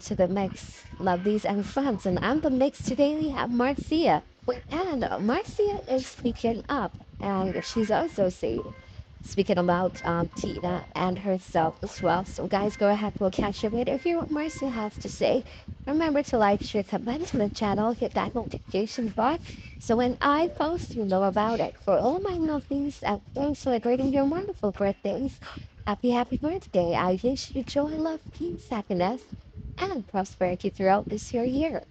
to the Mix, lovelies and friends. And I'm the Mix today. We have Marcia. And Marcia is speaking up, and she's also speaking about Tina and herself as well. So, guys, go ahead. We'll catch you later. Hear what Marcia has to say. Remember to like, share, comment to the channel, hit that notification bar so when I post, you know about it. For all my lovelies out there celebrating your wonderful birthdays, happy birthday. I wish you joy, love, peace, happiness, and prosperity throughout this year.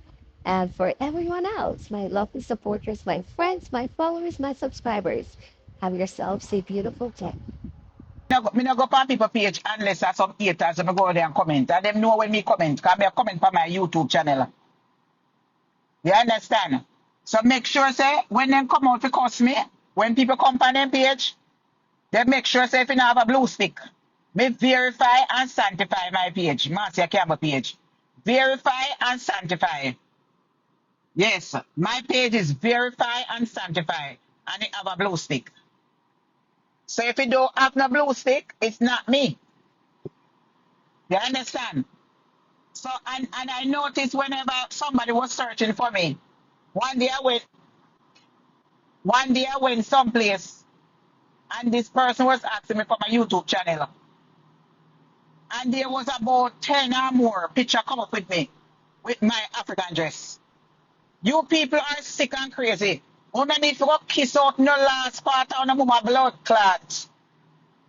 And for everyone else, my lovely supporters, my friends, my followers, my subscribers, have yourselves a beautiful day. Me no go on people page unless I some haters and me go there and comment. And them know when me comment, because me a comment for my YouTube channel. You understand? So make sure say when them come out to cuss me, when people come on them page, they make sure say if you have a blue stick, me verify and sanctify my page, Marcia Campbell page. Verify and sanctify. Yes, my page is verify and sanctify, and it have a blue stick. So if you don't have no blue stick, it's not me. You understand? So and I noticed whenever somebody was searching for me, one day I went someplace and this person was asking me for my YouTube channel. And there was about 10 or more picture come up with me with my African dress. You people are sick and crazy. You don't need to go kiss out no last part of no mama blood clot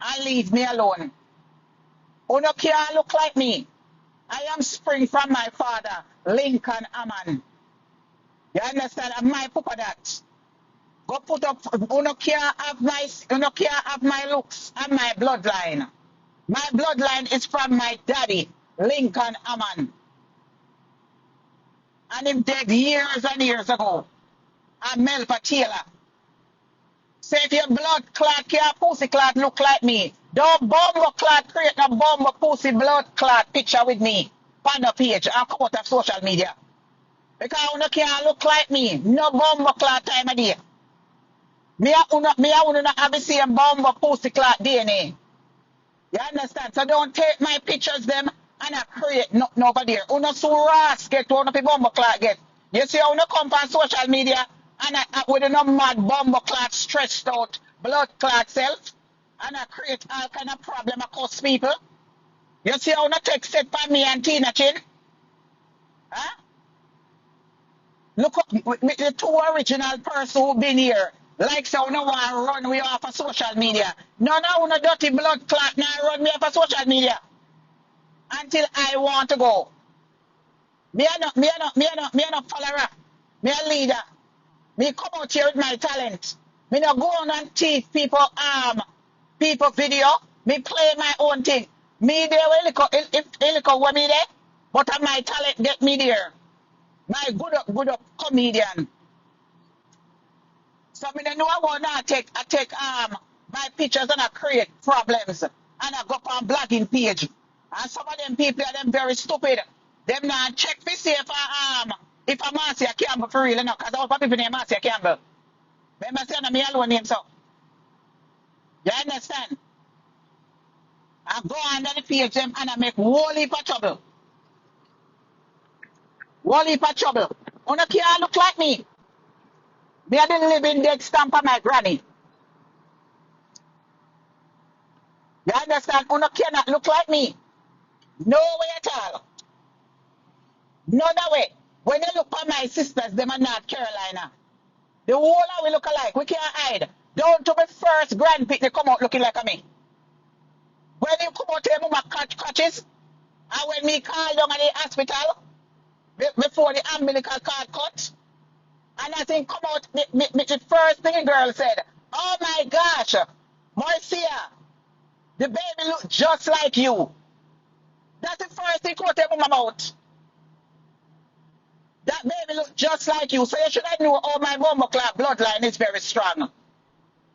and leave me alone. You no can't look like me. I am spring from my father, Lincoln Aman. You understand? And my papa that. Go put up, you no can't have my looks and my bloodline. My bloodline is from my daddy, Lincoln Aman. And him dead years and years ago. And Melpa Taylor. So if your blood clot can't pussy clot look like me, don't bomber clot create no bomber pussy blood clot picture with me on the page and come out of social media. Because you can't look like me. No bomber clot time of day. Me a not have the same bomber pussy clot DNA. You understand? So don't take my pictures them and I create nothing over there. Uno so ras get to one bomber clot get. You see how no come on social media and I with no mad bomber clot stressed out blood clot self and I create all kind of problem across people. You see how no take set for me and Tina Chin? Huh? Look up the two original person who been here. Like so no one run we off of social media. No dirty blood clot now run me off of social media. Until I want to go. Me a no follower. Me a leader. Me come out here with my talent. Me no go on and teach people people video. Me play my own thing. Me there will when me there. But my talent get me there. My good up comedian. So me don't know about now I take my pictures and I create problems. And I go up on blogging page. And some of them people are them very stupid. Them not check to see if I'm Marcia Campbell for real, because all people name Marcia Campbell. Remember saying me alone name so. You understand? I go under the page them and I make whole heap of trouble. Whole heap of trouble. You can't look like me. Me a the living dead stamp of my granny. You understand? You cannot look like me. No way at all. No other way. When you look at my sisters, them are not Carolina. The whole of we look alike. We can't hide. Down to my first grandpick, they come out looking like a me. When you come out here, mama catches, and when me call down at the hospital, before the umbilical cord cut, and I think come out, the first thing the girl said, oh my gosh, Marcia, the baby look just like you. That's the first thing come out of my mouth. That baby look just like you. So you should have know all my bomber clock bloodline is very strong.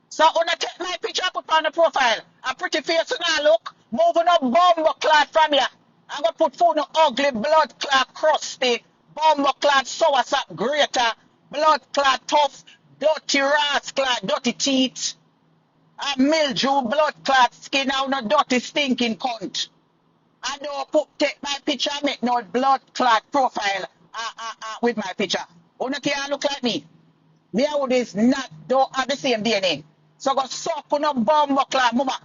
So when I take my picture, I put on the profile. A pretty face now look, moving up bomber clot from here. I'm gonna put food no ugly blood clot crusty, bomber clot sour sap greater, blood clot tough, dirty rascal, dirty teeth, a mildew blood clot skin out no dirty stinking cunt. I don't take my picture, make no blood clot profile with my picture. You can't look like me. Me and is not don't have the same DNA. So go suck on a bomb clot mama.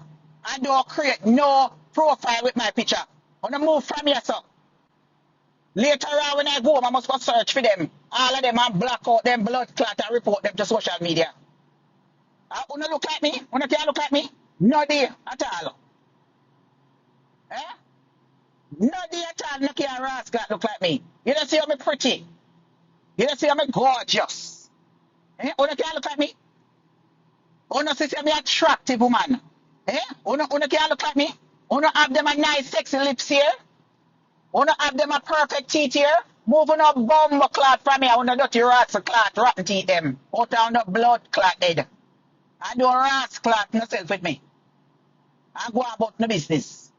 I don't create no profile with my picture. Wanna move from here, so. Later on when I go home, I must go search for them. All of them and block out them blood clot and report them to social media. Wanna look like me? Wanna can't look like me? No day at all. Eh? No day at all, no can't rascal look like me. You don't see how me pretty. You don't see how me gorgeous. Eh? Wanna can't look like me? Wanna see me attractive woman. Eh? Wanna can't look like me? Wanna have them a nice sexy lips here? Wanna have them a perfect teeth here? Moving up bomb clot from here. Wanna dirty rats clot, rotten teeth them. Out on the blood clot head. I do rats clot myself with me. I go about the business.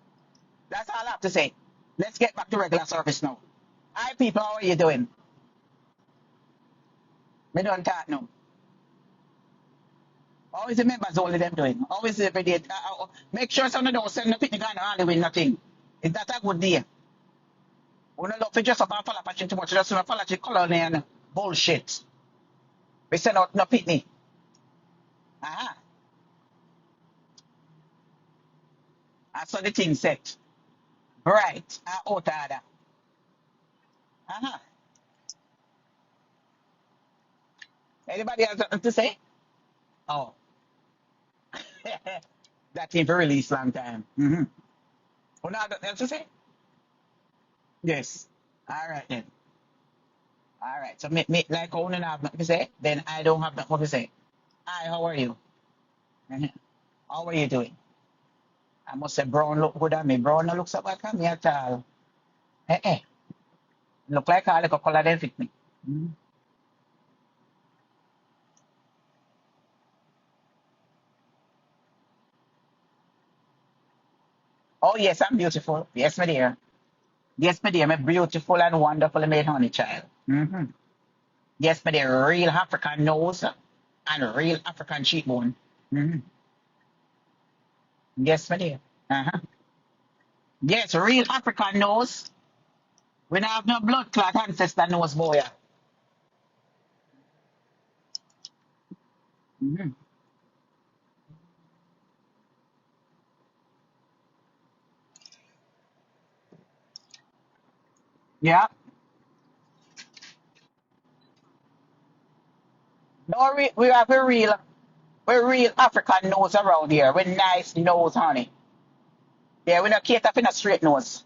That's all I have to say. Let's get back to regular service now. Hi people, how are you doing? Me don't talk now. Always the members only them doing. Always every day. Make sure someone don't send the picnic and only win nothing. Is that a good day? We don't look for just up and follow patching too much. Just follow the color and bullshit. We send out no picnic. Aha. I saw the thing set. Bright. Out order. Aha. Anybody else to say? Oh. That thing for release long time. Mm-hmm. Oh, now nothing else to say? Yes. All right then. All right. So me like how you have nothing to say, then I don't have nothing to say. Hi, how are you? Mhm. How are you doing? I must say brown look good on me. Brown no look so bad on me at all. Eh eh. Look like all the color then fit me. Mhm. Oh yes, I'm beautiful. Yes, my dear. Yes, my dear. I'm beautiful and wonderfully made honey child. Mm-hmm. Yes, my dear. Real African nose and real African cheekbone. Mm-hmm. Yes, my dear. Uh-huh. Yes, real African nose. We don't have no blood clot ancestor nose boy. Mm-hmm. Yeah. No, we have a real African nose around here. We nice nose, honey. Yeah, we don't cater for no straight nose.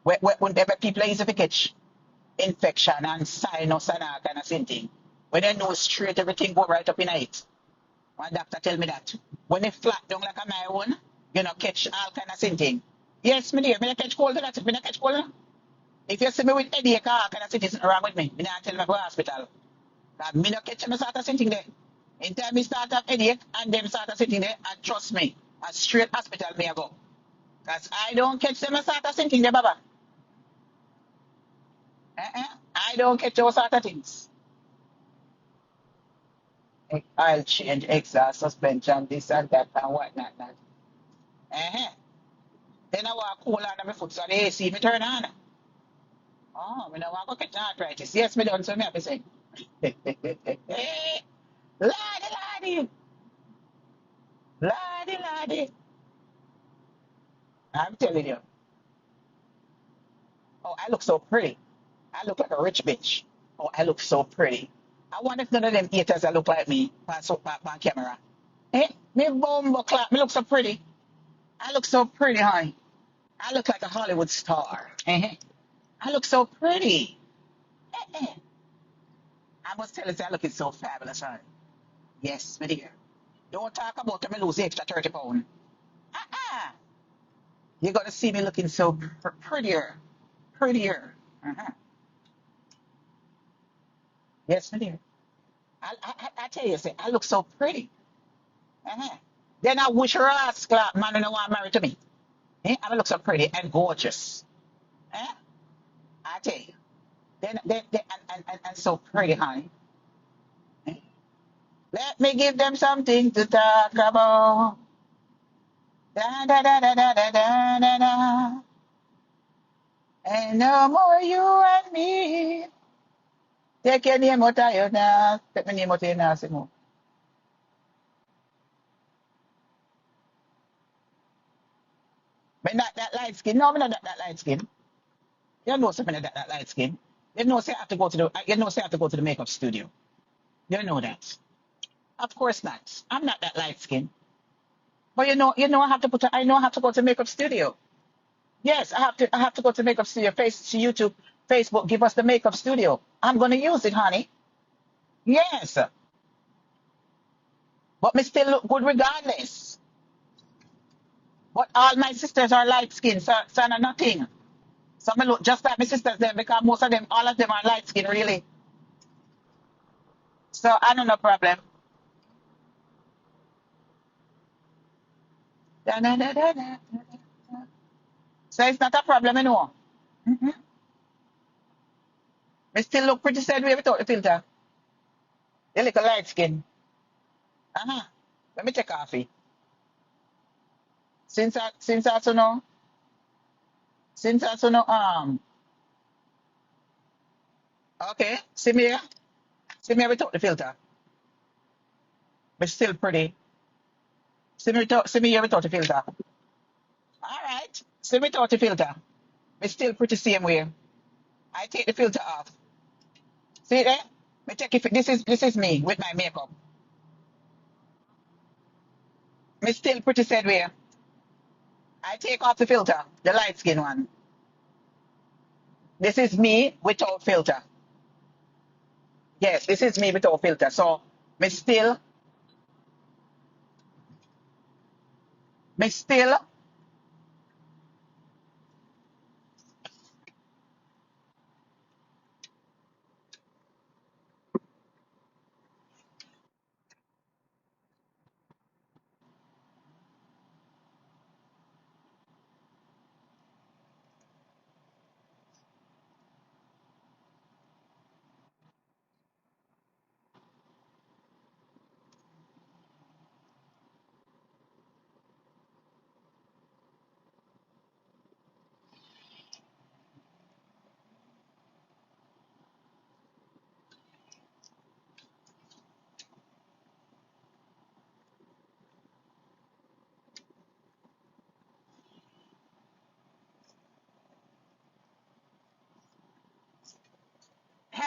Whenever people are easy to catch infection and sinus and all kind of same thing. When they nose straight, everything go right up in it. One doctor tell me that. When they flat down like a my own, you know, catch all kind of same thing. Yes, me dear, me not catch cold, that's it. Me not catch cold. If you see me with headache, all kind of thing is wrong with me. Me not tell me go to hospital. That me not catch me start sitting there. In time me start have headache and them start sitting there, and trust me, a straight hospital me I go. Because I don't catch them start sitting there, Baba. I don't catch those sort of things. I'll change exhaust suspension, this and that and whatnot. Not. Uh-huh. Then I walk cool on my foot so the AC me turn on. Oh, me no want to catch arthritis. Yes, me done so me have to say. Lordy, lordy, lordy, lordy. I'm telling you. Oh, I look so pretty. I look like a rich bitch. Oh, I look so pretty. I wonder if none of them haters that look like me on camera. Eh? Me bumbo clap. Me look so pretty. I look so pretty, honey. I look like a Hollywood star. Eh? I look so pretty. Eh, eh. I must tell you, I looking so fabulous, honey. Yes, my dear. Don't talk about me lose the extra 30 pounds. Uh-uh. You're going to see me looking so prettier. Prettier. Uh-huh. Yes, my dear. I tell you, say, I look so pretty. Uh-huh. Then I wish her ass clap, man, and I want married to me. Eh? I look so pretty and gorgeous. Eh? I tell you. Then and so pretty, honey. Eh? Let me give them something to talk about. Da da da da da da da da da. And no more you and me. Take your name out of your now. Take my name out of your now, Simo. But not that light skin. No, I'm not that light skin. You know something that light skin. You know say I have to go to the say I have to go to the makeup studio. You know that. Of course not. I'm not that light skin. But I have to I know I have to go to makeup studio. Yes, I have to go to makeup studio, face to YouTube, Facebook, give us the makeup studio. I'm gonna use it, honey. Yes. But me still look good regardless. But all my sisters are light skinned, so no nothing. So me look just like my sisters them because most of them, all of them are light skinned really. So I don't no problem. Da, da, da, da, da, da, da. So it's not a problem anymore. Mm-hmm. Me still look pretty sad way without the filter. You look a light skin. Uh-huh. Let me take coffee. Since I so know, since I so know okay, see me here without the filter. But still pretty. See me here without the filter. All right. See me without the filter. But still pretty same way. I take the filter off. See there? Me take it. This is me with my makeup. Me still pretty sad way. I take off the filter, the light skin one. This is me without filter. Yes, this is me without filter. So me still, me still.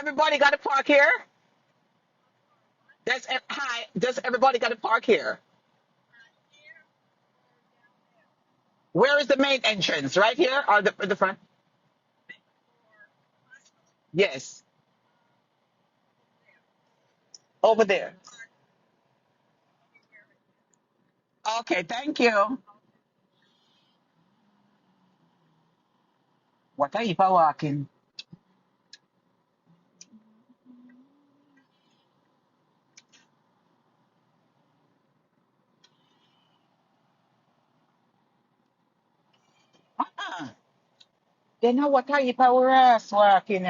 Everybody got to park here. Hi. Does everybody got to park here? Where is the main entrance? Right here or the front? Yes, over there. Okay, thank you. What are you for walking? Uh-uh. Then now what are you for us walking?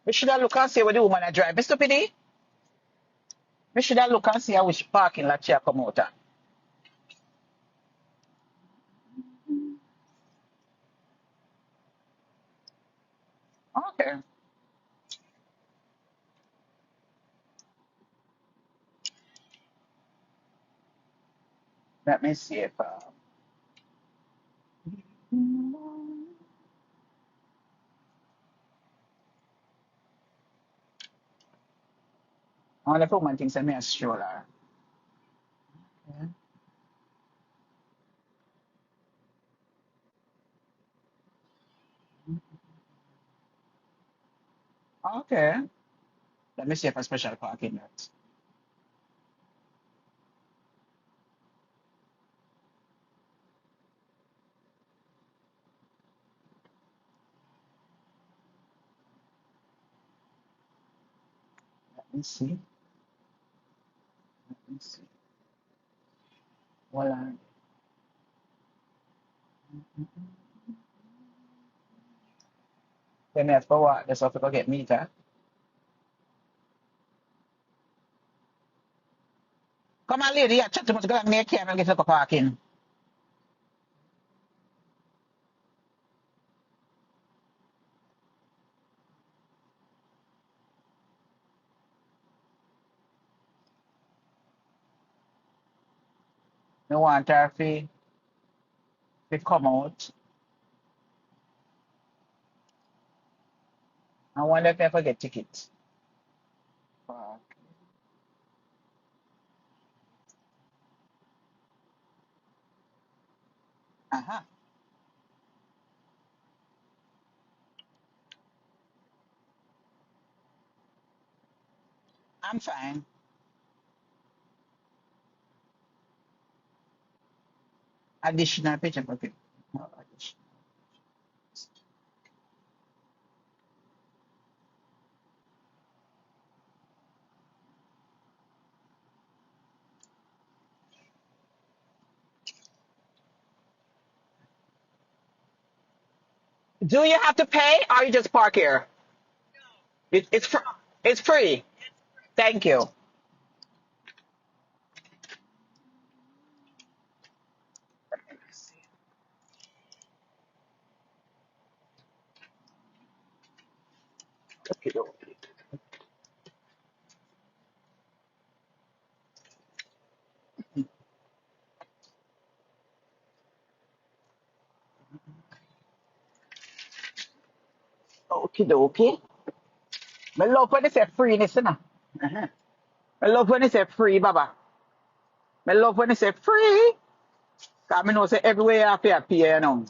We should have look and see where the woman I drive. Mr. PD, we should have look and see how which parking lot she come out of. Okay, let me see if all the woman thinks I'm a stroller. Okay. Okay. Let me see if a special parking lot. Let me see. Let me see. Hold on. Then I have to walk. That's how people get meter. Come on, lady. I chat to much go and make care and get a parking. Me want her to come out. I wonder if I forget tickets. Fuck. Uh-huh. I'm fine. Additional picture perfect. No, additional. Do you have to pay or you just park here? It's free. Thank you. Okie dokie. I love when they say free, listen. Uh-huh. I love when they say free, Baba. I love when they say free. Cause I know say everywhere you have to pay, you know.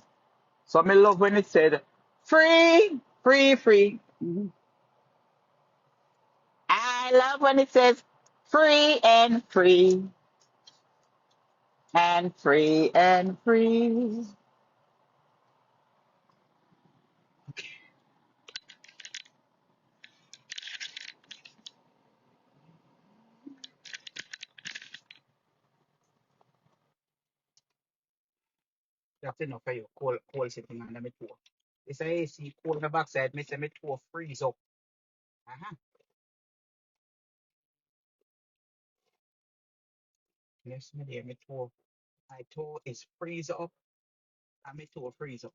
So I love when it said free, free, free. Mhm. I love when it says free and free and free and free. That's enough for you. Cold sitting under my toe. It's a AC cold on the backside. Me say my toe freeze up. Uh-huh. Yes, me dear, my toe. My toe is freeze up and my toe freeze up.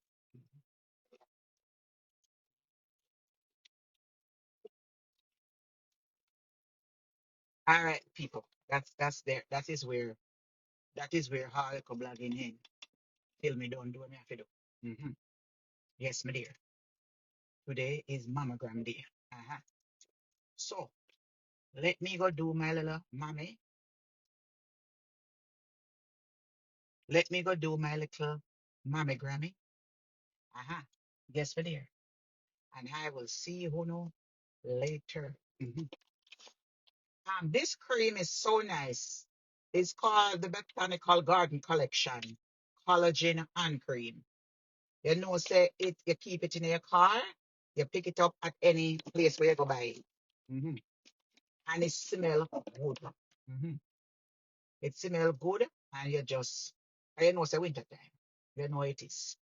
All right, people. That's there. That is where how I come blogging in. Till me don't do what me have to do. Mm-hmm. Yes, my dear. Today is mammogram day. Uh-huh. So let me go do my little mommy. Let me go do my little mammogrammy. Uh-huh. Yes, my dear. And I will see you know later. Mhm. This cream is so nice. It's called the Botanical Garden Collection Collagen and Cream. You know, say it, you keep it in your car, you pick it up at any place where you go buy it. Mhm. And it smell good. Mhm. It smell good, and you just, I know it's a winter time. You know it is.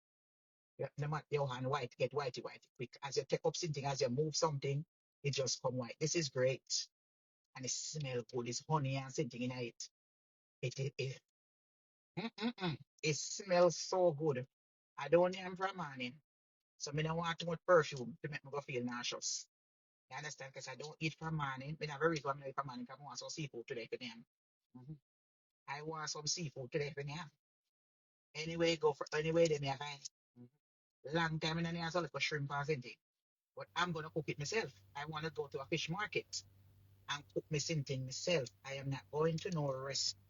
No matter your hand white, get whitey whitey quick. As you take up something, as you move something, it just come white. This is great. And it smell good. It's honey and something in it. It mm-mm-mm. It smells so good. I don't need them for a morning. So I don't want too much perfume to make me go feel nauseous. You understand? Because I don't eat for morning. I have a reason why I don't eat for morning because I want some seafood today for them. Mhm. I want some seafood today for them. Anyway, go for anyway, they may find. Long time in the I saw for shrimp or something. But I'm gonna cook it myself. I want to go to a fish market and cook me something myself. I am not going to no restaurant.